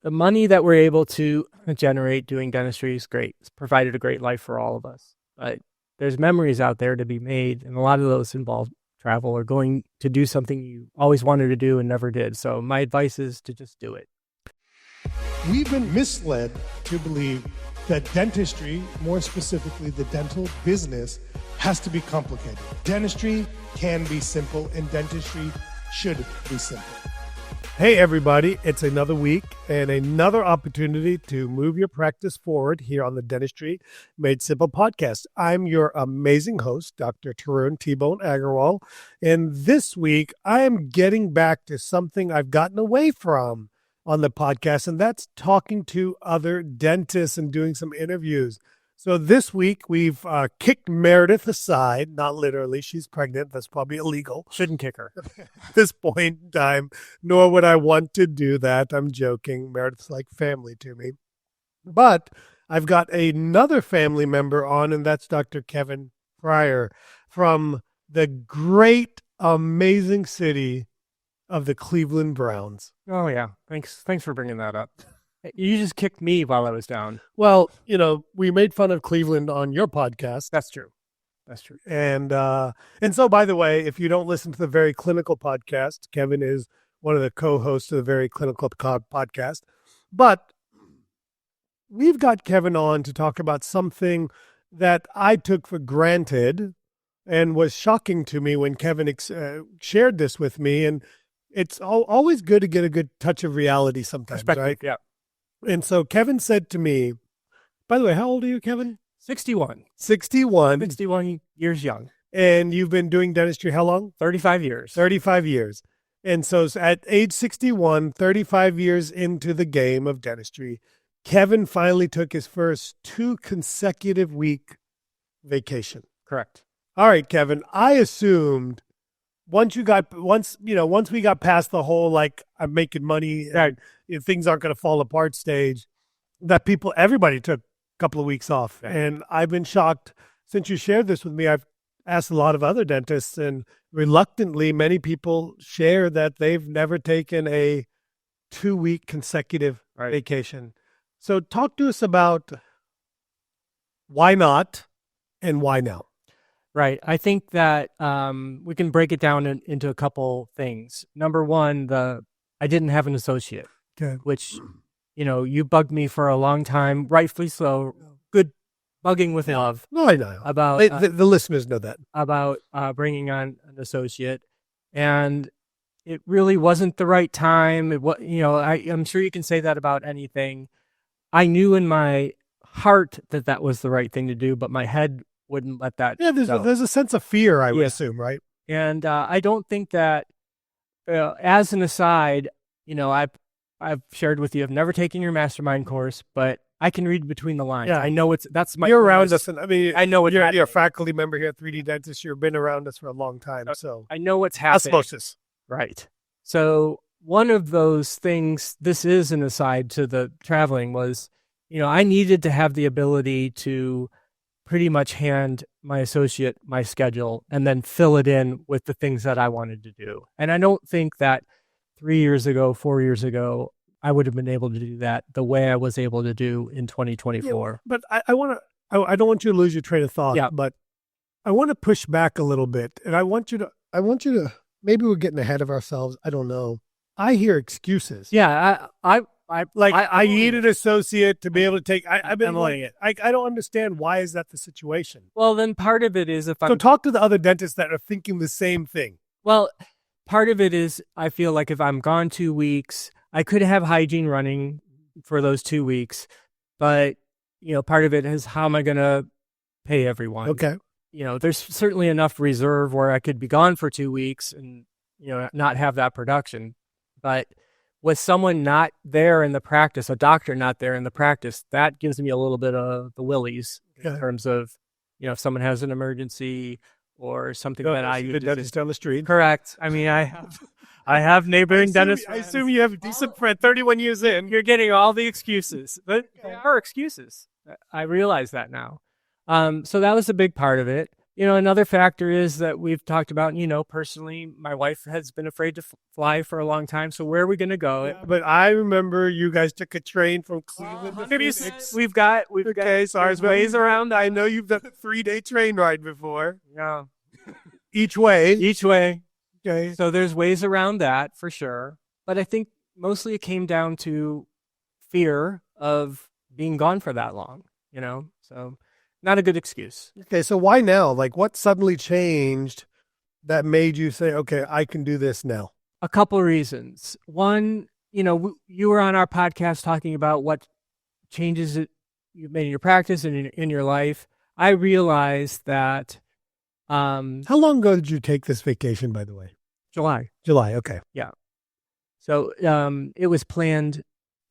the money that we're able to generate doing dentistry is great. It's provided a great life for all of us. But there's memories out there to be made, and a lot of those involve travel or going to do something you always wanted to do and never did. So my advice is to just do it. We've been misled to believe that dentistry, more specifically the dental business, has to be complicated. Dentistry can be simple, and dentistry should be simple. Hey everybody, it's another week and another opportunity to move your practice forward here on the Dentistry Made Simple podcast. I'm your amazing host, Dr. Tarun T-Bone Agarwal, and this week I am getting back to something I've gotten away from on the podcast, and that's talking to other dentists and doing some interviews. So this week we've kicked Meredith aside, not literally, she's pregnant, that's probably illegal. Shouldn't kick her. At this point in time, nor would I want to do that. I'm joking. Meredith's like family to me. But I've got another family member on, and that's Dr. Kevin Pryor from the great, amazing city of the Cleveland Browns. Oh, yeah. Thanks for bringing that up. You just kicked me while I was down. Well, you know, we made fun of Cleveland on your podcast. That's true. And so, by the way, if you don't listen to the Very Clinical podcast, Kevin is one of the co-hosts of the Very Clinical podcast. But we've got Kevin on to talk about something that I took for granted and was shocking to me when Kevin shared this with me. And it's always good to get a good touch of reality sometimes, right? Yeah. And so Kevin said to me, by the way, how old are you, Kevin? 61. 61 years young. And you've been doing dentistry how long? 35 years. 35 years. And so at age 61, 35 years into the game of dentistry, Kevin finally took his first 2 consecutive week vacation. Correct. All right, Kevin, I assumed once we got past the whole, like, I'm making money and things aren't going to fall apart stage, that everybody took a couple of weeks off. Right. And I've been shocked since you shared this with me. I've asked a lot of other dentists, and reluctantly, many people share that they've never taken a 2-week consecutive vacation. So talk to us about why not and why now. Right. I think that we can break it down into a couple things. Number one, I didn't have an associate, which, you bugged me for a long time, rightfully so. Good bugging with love. No, I know. About the listeners know that. About bringing on an associate. And it really wasn't the right time. I'm sure you can say that about anything. I knew in my heart that was the right thing to do, but my head wouldn't let that go. There's a sense of fear, I would assume, right? And I don't think that, as an aside, I've shared with you, I've never taken your mastermind course, but I can read between the lines. Yeah. I know you're around us. And I know you're a faculty member here at 3D Dentist. You've been around us for a long time. So I know what's happening. Osmosis. Right. So one of those things, this is an aside to the traveling, was, I needed to have the ability to pretty much hand my associate my schedule and then fill it in with the things that I wanted to do. And I don't think that 4 years ago, I would have been able to do that the way I was able to do in 2024. Yeah, but I don't want you to lose your train of thought, but I want to push back a little bit. And I want you to, maybe we're getting ahead of ourselves. I don't know. I hear excuses. Yeah. I need an associate to be able to take. I've been like it. I don't understand, why is that the situation? Well, then part of it is talk to the other dentists that are thinking the same thing. Well, part of it is I feel like if I'm gone 2 weeks, I could have hygiene running for those 2 weeks, but part of it is how am I going to pay everyone? Okay. There's certainly enough reserve where I could be gone for 2 weeks and not have that production, but with someone not there in the practice, a doctor not there in the practice, that gives me a little bit of the willies in terms of, if someone has an emergency or something that I the dentist down the street. Correct. I mean, I have neighboring dentists. I assume you have a decent friend. 31 years in, you're getting all the excuses, but they are excuses. I realize that now. So that was a big part of it. Another factor is that we've talked about, personally, my wife has been afraid to fly for a long time. So where are we going to go? Yeah, but I remember you guys took a train from Cleveland to Phoenix. We've got So there's ways around. I know you've done a 3-day train ride before. Yeah. Each way. Okay. So there's ways around that for sure. But I think mostly it came down to fear of being gone for that long, so not a good excuse. Okay, so why now? Like, what suddenly changed that made you say, okay, I can do this now? A couple of reasons. One, you were on our podcast talking about what changes you've made in your practice and in your life. I realized that. How long ago did you take this vacation, by the way? July, okay. Yeah. So it was planned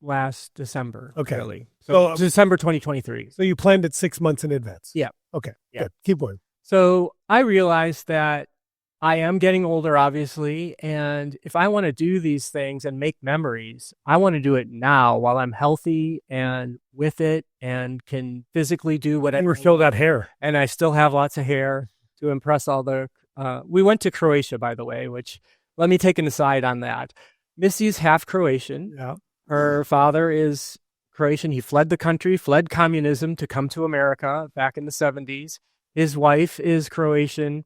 last December. Okay. Really. So December 2023. So you planned it 6 months in advance? Yeah. Okay, yeah. Good. Keep going. So I realized that I am getting older, obviously, and if I want to do these things and make memories, I want to do it now while I'm healthy and with it and can physically do what you still got hair. And I still have lots of hair to impress all the... we went to Croatia, by the way, which let me take an aside on that. Missy's half Croatian. Yeah. Her father is Croatian. He fled the country, fled communism to come to America back in the 70s. His wife is Croatian.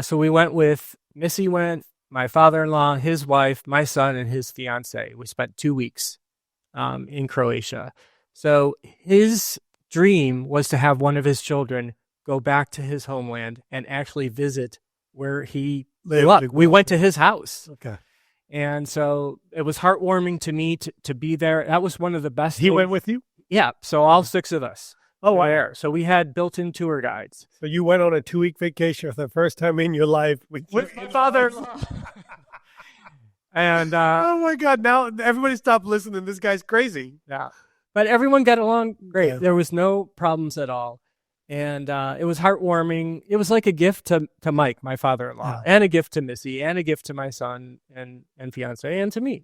So we went with, Missy went, my father-in-law, his wife, my son, and his fiance. We spent 2 weeks in Croatia. So his dream was to have one of his children go back to his homeland and actually visit where he grew up. We went to his house. Okay. And so it was heartwarming to me to be there. That was one of the best. He went with you? Yeah. So all 6 of us. Oh, wow. There. So we had built-in tour guides. So you went on a 2-week vacation for the first time in your life with my father. And oh my God! Now everybody stop listening. This guy's crazy. Yeah, but everyone got along great. Yeah. There was no problems at all, and it was heartwarming. It was like a gift to Mike, my father-in-law, and a gift to Missy, and a gift to my son and fiance, and to me.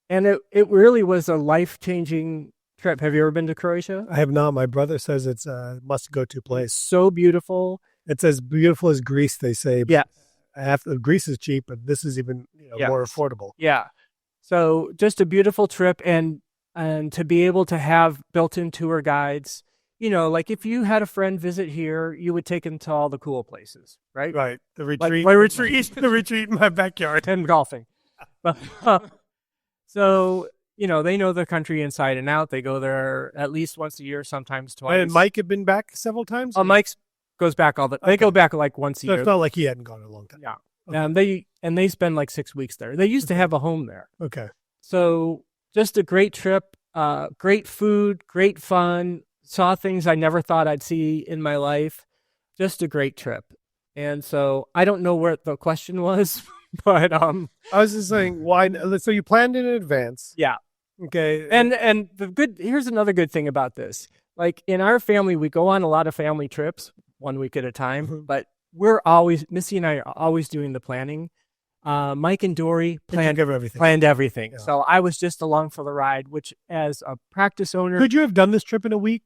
And it really was a life-changing trip. Have you ever been to Croatia? I have not. My brother says it's a must-go-to place. So beautiful. It's as beautiful as Greece, they say. Yeah. Greece is cheap, but this is even more affordable. Yeah. So just a beautiful trip, and to be able to have built-in tour guides. Like if you had a friend visit here, you would take them to all the cool places, right? Right. The retreat. My retreat. The retreat in my backyard. And golfing. So, they know the country inside and out. They go there at least once a year, sometimes twice. And Mike had been back several times? Mike goes back they go back like once a year. It's not like he hadn't gone in a long time. Yeah. Okay. They spend like 6 weeks there. They used to have a home there. Okay. So just a great trip, great food, great fun, saw things I never thought I'd see in my life. Just a great trip. And so I don't know where the question was, but I was just saying, why? So you planned in advance. Yeah. Okay. And here's another good thing about this. Like in our family, we go on a lot of family trips 1 week at a time, but Missy and I are always doing the planning. Mike and Dory planned everything. Yeah. So I was just along for the ride, which as a practice owner. Could you have done this trip in a week?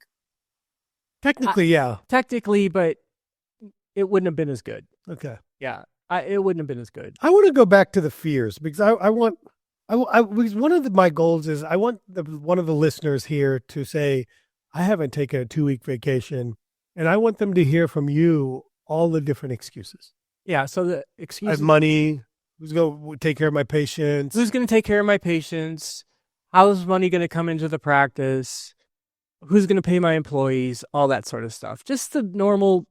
Technically, yeah. Technically, but it wouldn't have been as good. Okay. Yeah. It wouldn't have been as good. I want to go back to the fears because because one of my goals is I want one of the listeners here to say, I haven't taken a 2-week vacation, and I want them to hear from you all the different excuses. Yeah. So the excuses. I have money. Who's going to take care of my patients? Who's going to take care of my patients? How's money going to come into the practice? Who's going to pay my employees? All that sort of stuff. Just the normal.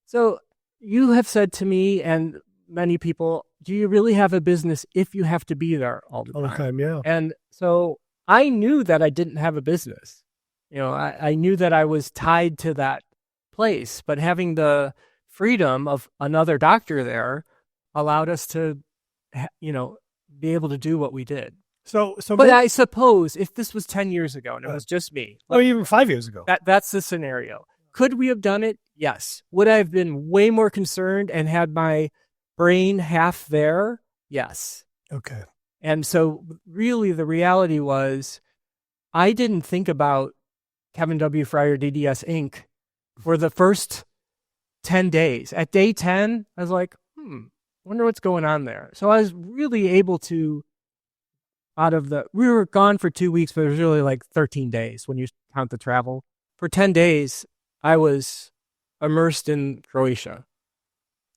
So you have said to me and many people, do you really have a business if you have to be there all the time? Yeah. And so I knew that I didn't have a business. I knew that I was tied to that place, but having the freedom of another doctor there allowed us to, be able to do what we did. But I suppose if this was 10 years ago and it was just me. Or even 5 years ago. That's the scenario. Could we have done it? Yes. Would I have been way more concerned and had my brain half there? Yes. Okay. And so really the reality was I didn't think about Kevin W. Fryer DDS Inc. for the first 10 days. At day 10, I was like, wonder what's going on there. So I was really able to, we were gone for 2 weeks, but it was really like 13 days when you count the travel. For 10 days, I was immersed in Croatia.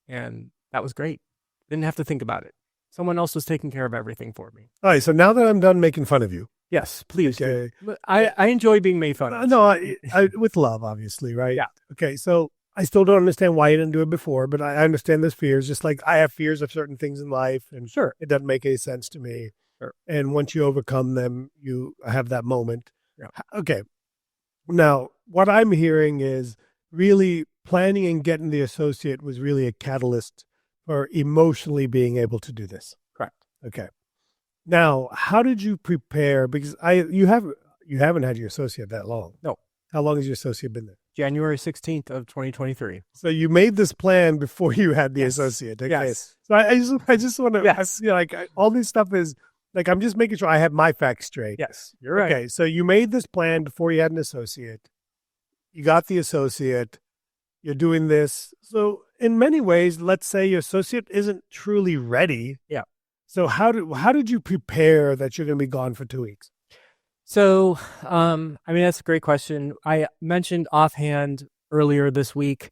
And that was great. Didn't have to think about it. Someone else was taking care of everything for me. All right, so now that I'm done making fun of you. Yes, please. Okay. Do. I enjoy being made fun of. No, I with love, obviously, right? Yeah. Okay, so I still don't understand why you didn't do it before, but I understand those fears. Just like I have fears of certain things in life, and sure, it doesn't make any sense to me. Sure. And once you overcome them, you have that moment. Yeah. Okay. Now, what I'm hearing is really planning and getting the associate was really a catalyst for emotionally being able to do this. Correct. Okay. Now, how did you prepare? Because you haven't had your associate that long. No. How long has your associate been there? January 16th of 2023. So you made this plan before you had the associate. Okay. Yes. So I just want to, yes. All this stuff is like, I'm just making sure I have my facts straight. Yes, you're right. Okay. So you made this plan before you had an associate. You got the associate. You're doing this. So in many ways, let's say your associate isn't truly ready. Yeah. So how did you prepare that you're going to be gone for 2 weeks? So, that's a great question. I mentioned offhand earlier this week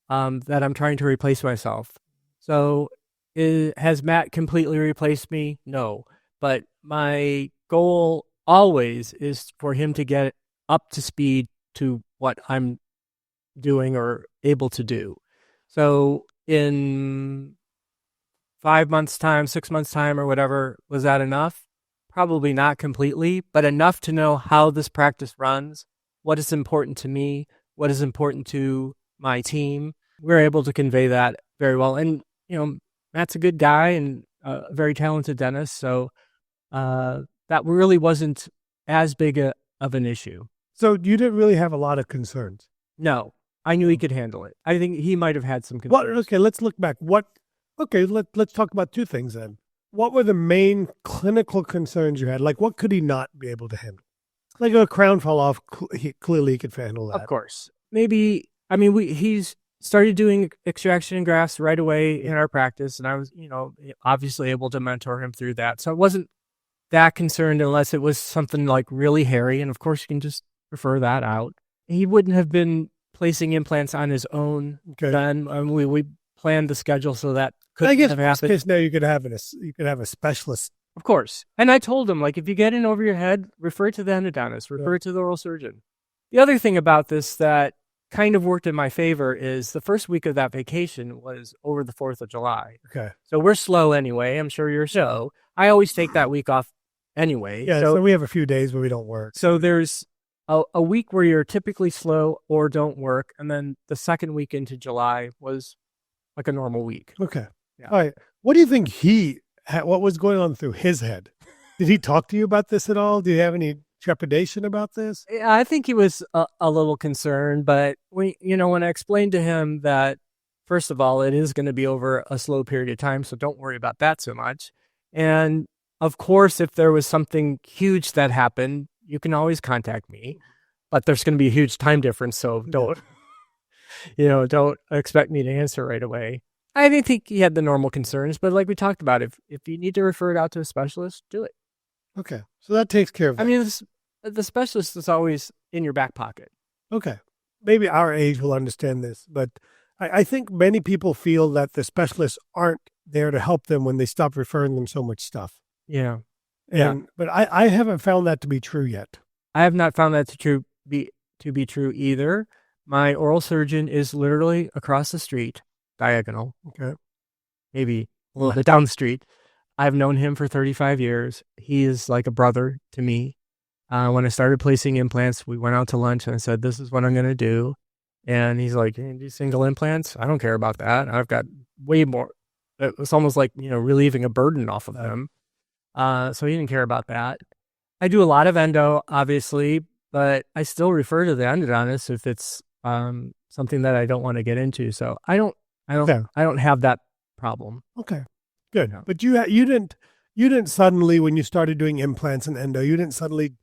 that I'm trying to replace myself. So has Matt completely replaced me? No. But my goal always is for him to get up to speed to what I'm doing or able to do. So in 5 months' time, 6 months' time, or whatever, was that enough? Probably not completely, but enough to know how this practice runs, what is important to me, what is important to my team. We're able to convey that very well. And, Matt's a good guy and a very talented dentist. So that really wasn't as big of an issue. So you didn't really have a lot of concerns? No, I knew he could handle it. I think he might have had some concerns. Well, okay, let's look back. Let's talk about two things then. What were the main clinical concerns you had? Like, what could he not be able to handle? Like, a crown fell off, clearly he could handle that. Of course. Maybe, he's started doing extraction and grafts right away in our practice, and I was, obviously able to mentor him through that. So I wasn't that concerned unless it was something like really hairy, and of course you can just refer that out. He wouldn't have been placing implants on his own then. We planned the schedule so that couldn't have happened. Case now you could have a specialist. Of course. And I told him, if you get in over your head, refer to the endodontist, refer to the oral surgeon. The other thing about this that kind of worked in my favor is the first week of that vacation was over the 4th of July. Okay. So we're slow anyway. I'm sure you're slow. I always take that week off anyway. Yeah, so we have a few days where we don't work. So there's a week where you're typically slow or don't work, and then the second week into July was like a normal week. Okay. Yeah. All right. What do you think what was going on through his head? Did he talk to you about this at all? Do you have any trepidation about this? Yeah, I think he was a little concerned, but when I explained to him that, first of all, it is going to be over a slow period of time, so don't worry about that so much. And of course, if there was something huge that happened, you can always contact me, but there's going to be a huge time difference, so don't expect me to answer right away. I didn't think he had the normal concerns, but like we talked about, if you need to refer it out to a specialist, do it. Okay. So that takes care of that. The specialist is always in your back pocket. Okay. Maybe our age will understand this, but I think many people feel that the specialists aren't there to help them when they stop referring them so much stuff. Yeah. But I haven't found that to be true yet. I have not found that to be true either. My oral surgeon is literally across the street, diagonal. Okay. Maybe a little bit down the street. I've known him for 35 years. He is like a brother to me. When I started placing implants, we went out to lunch and I said, this is what I'm going to do. And he's like, you do single implants? I don't care about that. I've got way more. It was almost like, relieving a burden off of him. So he didn't care about that. I do a lot of endo, obviously, but I still refer to the endodontist if it's something that I don't want to get into. So I don't have that problem. Okay, good. Yeah. But you didn't suddenly, when you started doing implants and endo, you didn't suddenly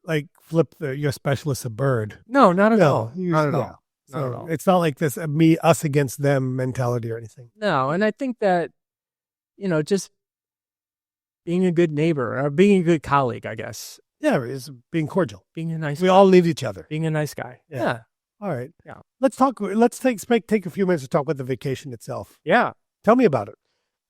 like flip your specialist a bird. No, not at No, all. Not at all. not at So all. it's not like this us against them mentality or anything. No, and I think that, just being a good neighbor or being a good colleague, I guess. Yeah, it's being cordial. Being a nice We guy. all need each other. Being a nice guy. Yeah. All right. Yeah. Let's talk. Let's take a few minutes to talk about the vacation itself. Yeah. Tell me about it.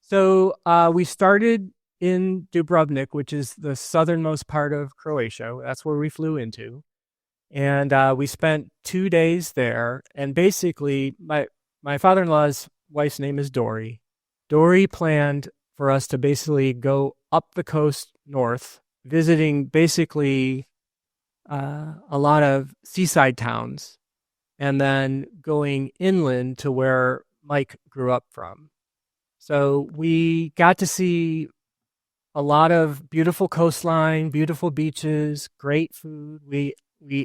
So we started in Dubrovnik, which is the southernmost part of Croatia. That's where we flew into. And we spent 2 days there. And basically, my father-in-law's wife's name is Dory. Dory planned for us to basically go up the coast north, visiting basically a lot of seaside towns, and then going inland to where Mike grew up from. So we got to see a lot of beautiful coastline, beautiful beaches, great food. We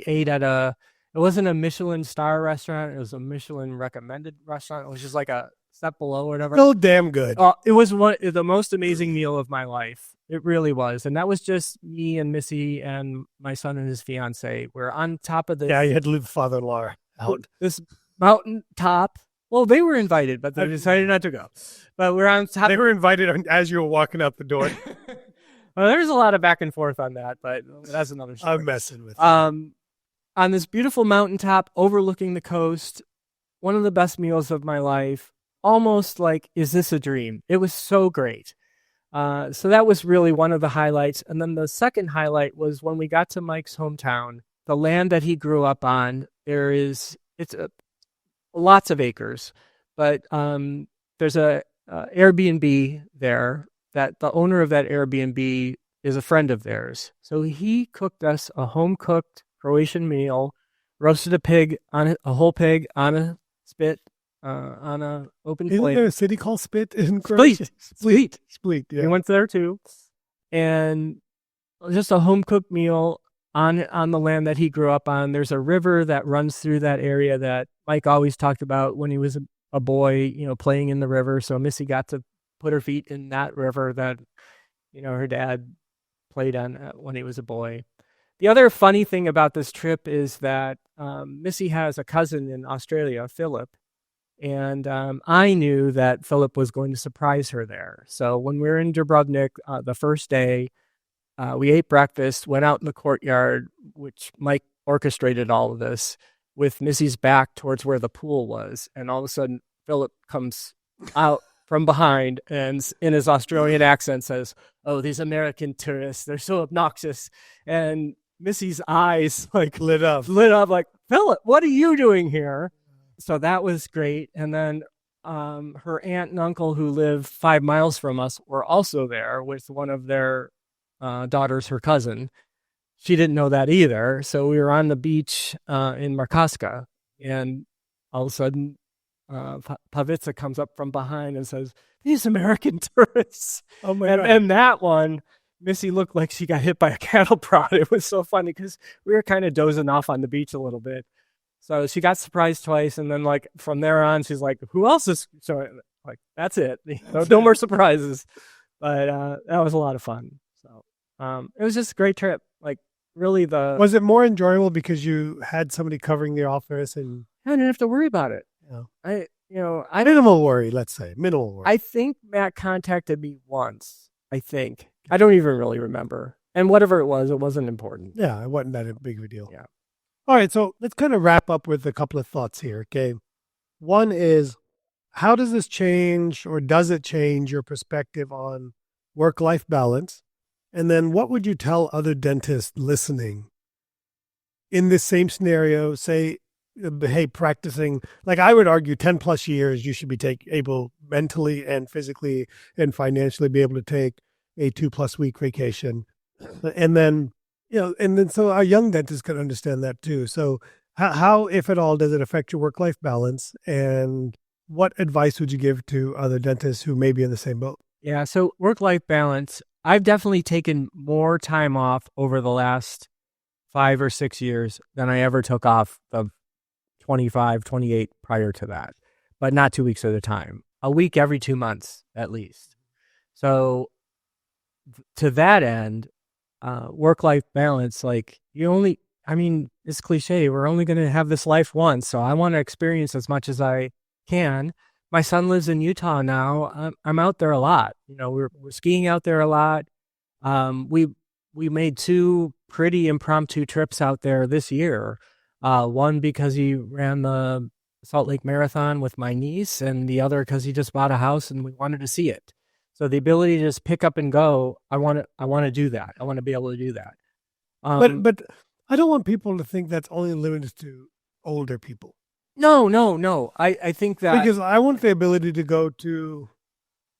ate at it wasn't a Michelin star restaurant. It was a Michelin recommended restaurant. It was just like a step below or whatever. So damn good. It was the most amazing meal of my life. It really was. And that was just me and Missy and my son and his fiance. We're on top of this. Yeah, you had to leave the father-in-law out. This mountain top. Well, they were invited, but they decided not to go. But we're on top. They were invited as you were walking out the door. Well, there's a lot of back and forth on that, but that's another story. I'm messing with you. On this beautiful mountaintop overlooking the coast, one of the best meals of my life. Almost like, is this a dream? It was so great. So that was really one of the highlights. And then the second highlight was when we got to Mike's hometown, the land that he grew up on. It's lots of acres, but there's a Airbnb there that the owner of that Airbnb is a friend of theirs. So he cooked us a home-cooked Croatian meal, roasted a whole pig on a spit, on an open Isn't flame. there a city called Split in Croatia? Split. Yeah. We went there too, and just a home-cooked meal on the land that he grew up on. There's a river that runs through that area that Mike always talked about when he was a boy, playing in the river. So Missy got to put her feet in that river that, her dad played on when he was a boy. The other funny thing about this trip is that Missy has a cousin in Australia, Philip, and I knew that Philip was going to surprise her there. So when we were in Dubrovnik the first day, we ate breakfast, went out in the courtyard, which Mike orchestrated all of this, with Missy's back towards where the pool was. And all of a sudden, Philip comes out from behind and in his Australian accent says, "Oh, these American tourists, they're so obnoxious." And Missy's eyes lit up like, "Philip, what are you doing here?" So that was great. And then her aunt and uncle who live 5 miles from us were also there with one of their daughters, her cousin. She didn't know that either. So we were on the beach in Markaska, and all of a sudden Pavica comes up from behind and says, "These American tourists." Oh my God. And that one, Missy looked like she got hit by a cattle prod. It was so funny because we were kind of dozing off on the beach a little bit. So she got surprised twice, and then from there on, she's like, "Who else is?" So that's it. No more surprises. But that was a lot of fun. So it was just a great trip. Really, was it more enjoyable because you had somebody covering the office and I didn't have to worry about it. I minimal worry, let's say minimal worry. I think Matt contacted me once. I think I don't even really remember. And whatever it wasn't important. Yeah, it wasn't that big of a deal. Yeah. All right, so let's kind of wrap up with a couple of thoughts here. Okay, one is, how does this change, or does it change your perspective on work-life balance? And then what would you tell other dentists listening in this same scenario, say, hey, practicing, I would argue 10 plus years, you should be able mentally and physically and financially be able to take a 2+ week vacation. And then, so our young dentists can understand that too. So how, if at all, does it affect your work-life balance? And what advice would you give to other dentists who may be in the same boat? Yeah, so work-life balance, I've definitely taken more time off over the last 5 or 6 years than I ever took off the 25, 28 prior to that, but not 2 weeks at a time, a week every 2 months at least. So to that end, work-life balance, you only I mean, it's cliche. We're only going to have this life once, so I want to experience as much as I can. My son lives in Utah now. I'm out there a lot. We're skiing out there a lot. We made 2 pretty impromptu trips out there this year. One because he ran the Salt Lake Marathon with my niece, and the other because he just bought a house and we wanted to see it. So the ability to just pick up and go, I want to do that. I want to be able to do that. But I don't want people to think that's only limited to older people. No. I think that because I want the ability to go to,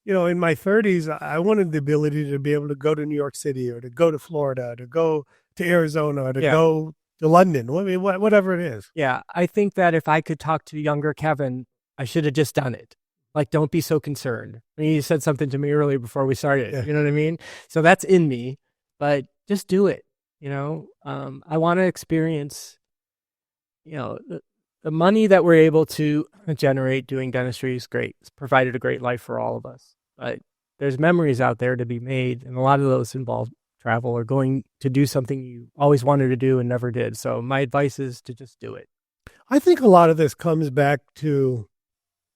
in my 30s, I wanted the ability to be able to go to New York City or to go to Florida, to go to Arizona, or to go to London, I mean, whatever it is. Yeah, I think that if I could talk to younger Kevin, I should have just done it. Like, don't be so concerned. I mean, you said something to me earlier before we started. Yeah. You know what I mean? So that's in me, but just do it. I want to experience, the money that we're able to generate doing dentistry is great. It's provided a great life for all of us. But there's memories out there to be made, and a lot of those involve travel or going to do something you always wanted to do and never did. So my advice is to just do it. I think a lot of this comes back to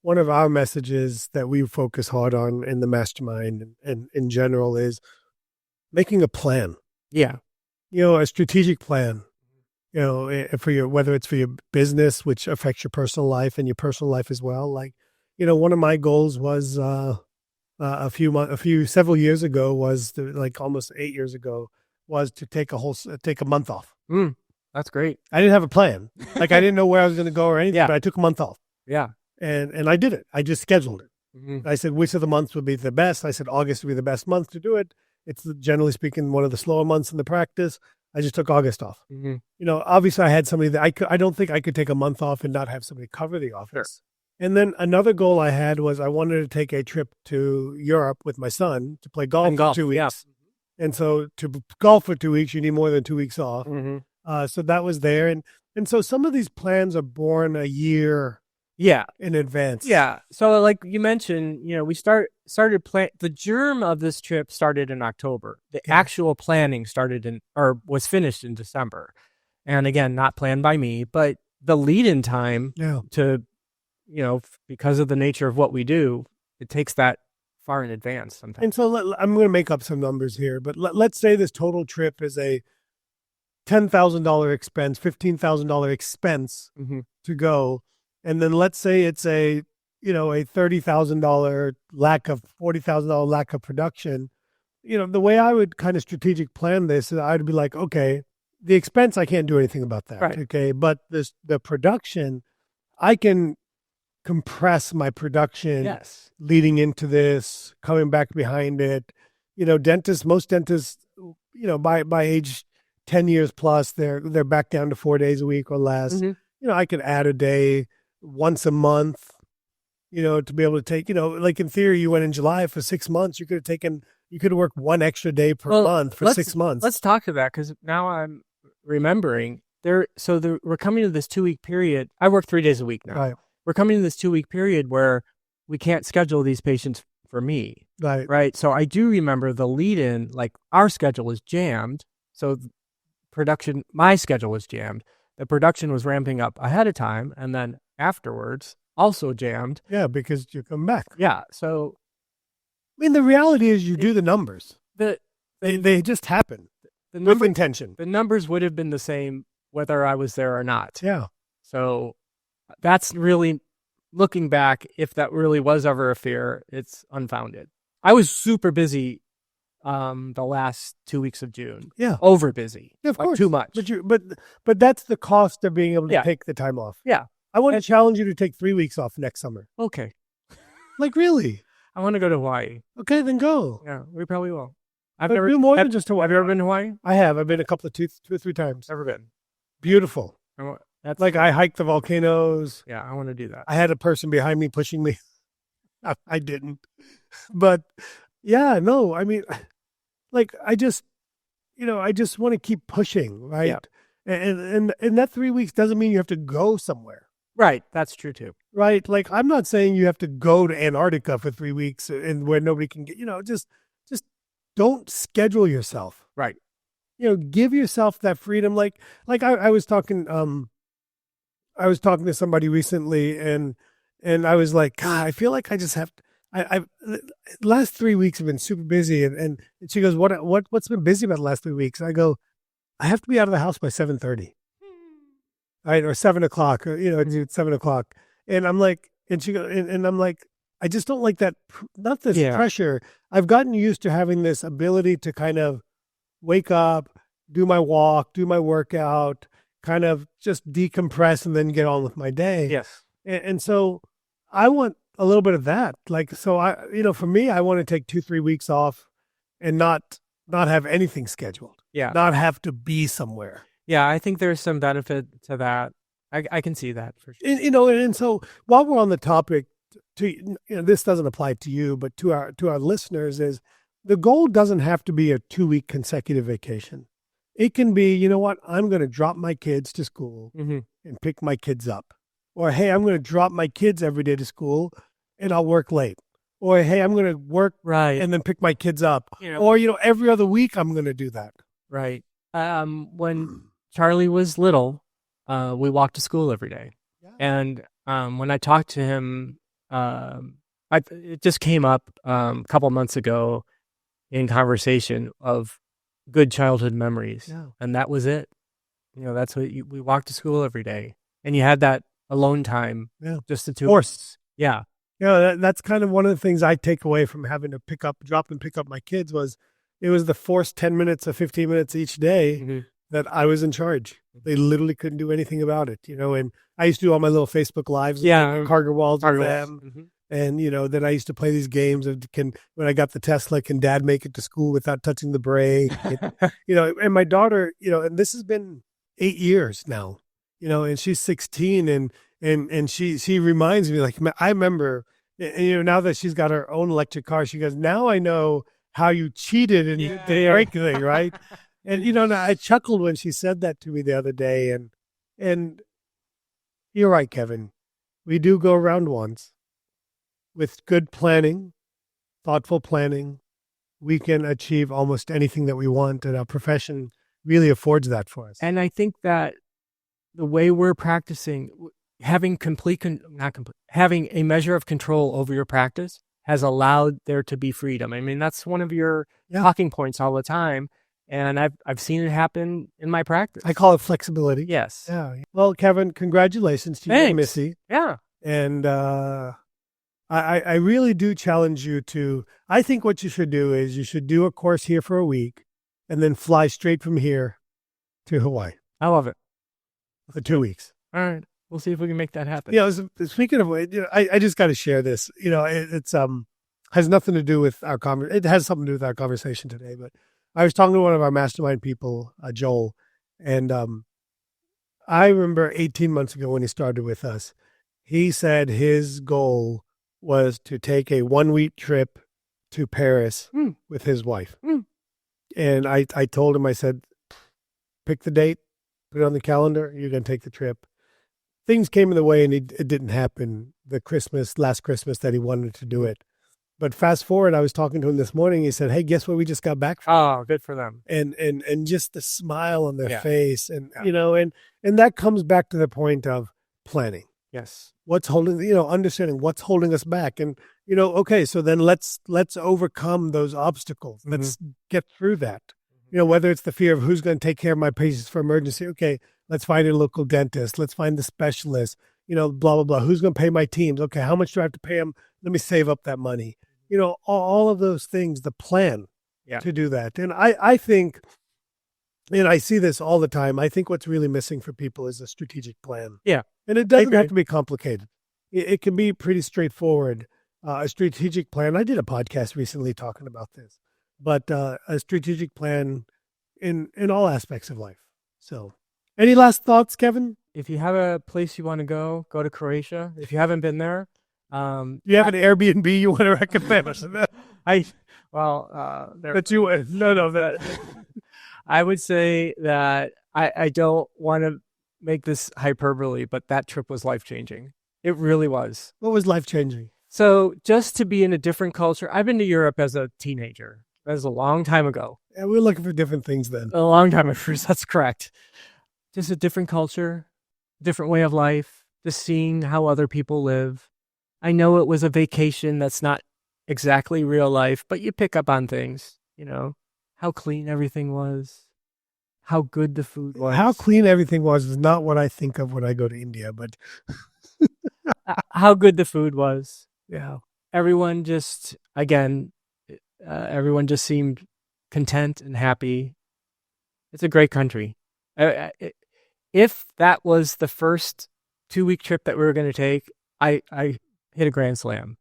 one of our messages that we focus hard on in the mastermind and in general is making a plan. Yeah. A strategic plan, whether it's for your business, which affects your personal life and your personal life as well. Like, one of my goals was several years ago was almost 8 years ago was to take a month off. That's great. I didn't have a plan. Like, I didn't know where I was going to go or anything, but I took a month off. Yeah. And I did it. I just scheduled it. Mm-hmm. I said, which of the months would be the best? I said, August would be the best month to do it. It's generally speaking one of the slower months in the practice. I just took August off. Mm-hmm. Obviously I had somebody that I don't think I could take a month off and not have somebody cover the office. Sure. And then another goal I had was I wanted to take a trip to Europe with my son to play golf for 2 weeks. Yeah. And so to golf for 2 weeks, you need more than 2 weeks off. Mm-hmm. So that was there. And so some of these plans are born a year in advance. Yeah. So like you mentioned, we started the germ of this trip started in October. The actual planning was finished in December. And again, not planned by me, but the lead-in time to, because of the nature of what we do, it takes that far in advance sometimes. And so I'm going to make up some numbers here, but let's say this total trip is a $10,000 expense, $15,000 expense to go. And then let's say it's a $30,000 $40,000 lack of production. The way I would kind of strategic plan this is I'd be like, okay, the expense, I can't do anything about that. Right. Okay. But the production, I can compress my production leading into this, coming back behind it. Most dentists, by age 10 years plus, they're back down to 4 days a week or less. Mm-hmm. I could add a day once a month, to be able to take, like in theory, you went in July for 6 months. You could have worked one extra day per month for 6 months. Let's talk to that because now I'm remembering we're coming to this 2-week period. I work 3 days a week now. Right. We're coming to this 2-week period where we can't schedule these patients for me. Right. Right. So I do remember the lead in, like our schedule is jammed. So my schedule was jammed. The production was ramping up ahead of time. And then afterwards, also jammed. Yeah, because you come back. Yeah. So, I mean, the reality is you do the numbers. They just happen with intention. The numbers would have been the same whether I was there or not. Yeah. So that's really, looking back, if that really was ever a fear, it's unfounded. I was super busy the last 2 weeks of June. Yeah. Over busy. Yeah, of course. Too much. But that's the cost of being able to take the time off. Yeah. I want to challenge you to take 3 weeks off next summer. Okay. Like, really? I want to go to Hawaii. Okay, then go. Yeah, we probably will. I've never been more than just Hawaii. Have you ever been to Hawaii? I have. I've been a couple of two or three times. Never been. Beautiful. That's like I hiked the volcanoes. Yeah, I want to do that. I had a person behind me pushing me. I didn't. But yeah, no, I mean, like I just want to keep pushing, right? Yeah. And that 3 weeks doesn't mean you have to go somewhere. Right. That's true too. Right. Like I'm not saying you have to go to Antarctica for 3 weeks and where nobody can get, just don't schedule yourself. Right. give yourself that freedom. Like I was talking to somebody recently, and I was like, God, I feel like I just have to, I last 3 weeks have been super busy, and she goes, what's been busy about the last 3 weeks? I go, I have to be out of the house by 7:30, right, or 7 o'clock, or, it's 7 o'clock, and I'm like, and she goes, and I'm like, I just don't like that, not this pressure. I've gotten used to having this ability to kind of wake up, do my walk, do my workout, kind of just decompress, and then get on with my day. Yes. And so I want a little bit of that. Like, so for me, I want to take 2-3 weeks off and not have anything scheduled. Yeah. Not have to be somewhere. Yeah. I think there's some benefit to that. I can see that for sure. And so while we're on the topic, this doesn't apply to you, but to our listeners, is the goal doesn't have to be a 2-week consecutive vacation. It can be, you know what, I'm going to drop my kids to school and pick my kids up. Or, hey, I'm going to drop my kids every day to school and I'll work late. Or, hey, I'm going to work and then pick my kids up. Or, every other week I'm going to do that. Right. When Charlie was little, we walked to school every day. Yeah. And when I talked to him, it just came up a couple months ago in conversation of good childhood memories. Yeah. And that was it. That's what we walked to school every day. And you had that alone time. Yeah. Just the two. Forced. Yeah. That's kind of one of the things I take away from having to drop and pick up my kids was it was the forced 10 minutes or 15 minutes each day that I was in charge. They literally couldn't do anything about it, and I used to do all my little Facebook lives. Yeah. Cargo walls with them. Mm-hmm. And, then I used to play these games of when I got the Tesla, can dad make it to school without touching the brake? And my daughter, and this has been 8 years now, and she's 16 and she reminds me, like, I remember, and, now that she's got her own electric car, she goes, now I know how you cheated and the brake thing, right? And, I chuckled when she said that to me the other day. And you're right, Kevin. We do go around once. With good planning, thoughtful planning, we can achieve almost anything that we want, and our profession really affords that for us. And I think that the way we're practicing, having having a measure of control over your practice has allowed there to be freedom. I mean, that's one of your talking points all the time. And I've seen it happen in my practice. I call it flexibility. Yes. Yeah. Well, Kevin, congratulations to you and Missy. Yeah. And I really do challenge you to, I think what you should do is you should do a course here for a week and then fly straight from here to Hawaii. I love it. For 2 weeks. All right. We'll see if we can make that happen. Speaking of, I just got to share this. It's has nothing to do with our it has something to do with our conversation today. But I was talking to one of our mastermind people, Joel, and I remember 18 months ago when he started with us, he said his goal was to take a 1-week trip to Paris with his wife. And I told him, I said, pick the date, put it on the calendar, you're going to take the trip. Things came in the way and it didn't happen last Christmas that he wanted to do it. But fast forward, I was talking to him this morning. He said, hey, guess what we just got back from? Oh, good for them. And just the smile on their face. And, and that comes back to the point of planning. Yes. What's holding, understanding what's holding us back. And, okay, so then let's overcome those obstacles. Let's get through that. Whether it's the fear of who's going to take care of my patients for emergency. Okay, let's find a local dentist. Let's find the specialist, blah, blah, blah. Who's going to pay my teams? Okay, how much do I have to pay them? Let me save up that money. All of those things, the plan to do that. And I think, and I see this all the time, I think what's really missing for people is a strategic plan. Yeah. And it doesn't have to be complicated. It can be pretty straightforward. A strategic plan. I did a podcast recently talking about this, but a strategic plan in all aspects of life. So any last thoughts, Kevin? If you have a place you want to go to Croatia. If you haven't been there, you have an Airbnb you want to recommend? I would say that I don't want to make this hyperbole, but that trip was life-changing. It really was. What was life-changing? So just to be in a different culture, I've been to Europe as a teenager, That was a long time ago. And we were looking for different things then. A long time ago. That's correct. Just a different culture, different way of life, just seeing how other people live. I know it was a vacation that's not exactly real life, but you pick up on things, how clean everything was, how good the food was. How clean everything was is not what I think of when I go to India, but how good the food was. yeah. Everyone just, everyone just seemed content and happy. It's a great country. If that was the first 2-week trip that we were going to take, I hit a grand slam.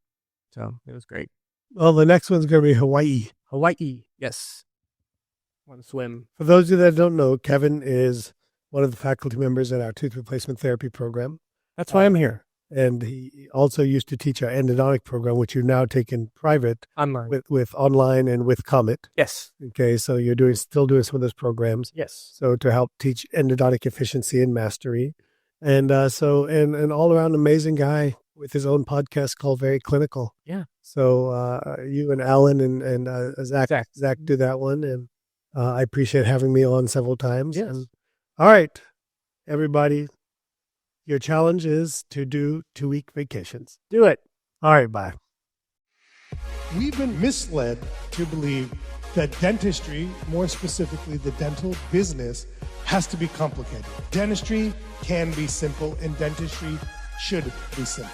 So it was great. Well, the next one's going to be Hawaii. Hawaii, yes. Want to swim. For those of you that don't know, Kevin is one of the faculty members in our tooth replacement therapy program. That's why I'm here. And he also used to teach our endodontic program, which you're now taking private Online. with online and with Comet. Yes. Okay, so you're still doing some of those programs. Yes. So to help teach endodontic efficiency and mastery. And and all around amazing guy with his own podcast called Very Clinical. Yeah. So you and Alan and Zach do that one. And I appreciate having me on several times. Yes. And, all right, everybody, your challenge is to do 2-week vacations. Do it. All right, bye. We've been misled to believe that dentistry, more specifically the dental business, has to be complicated. Dentistry can be simple, and dentistry should be simple.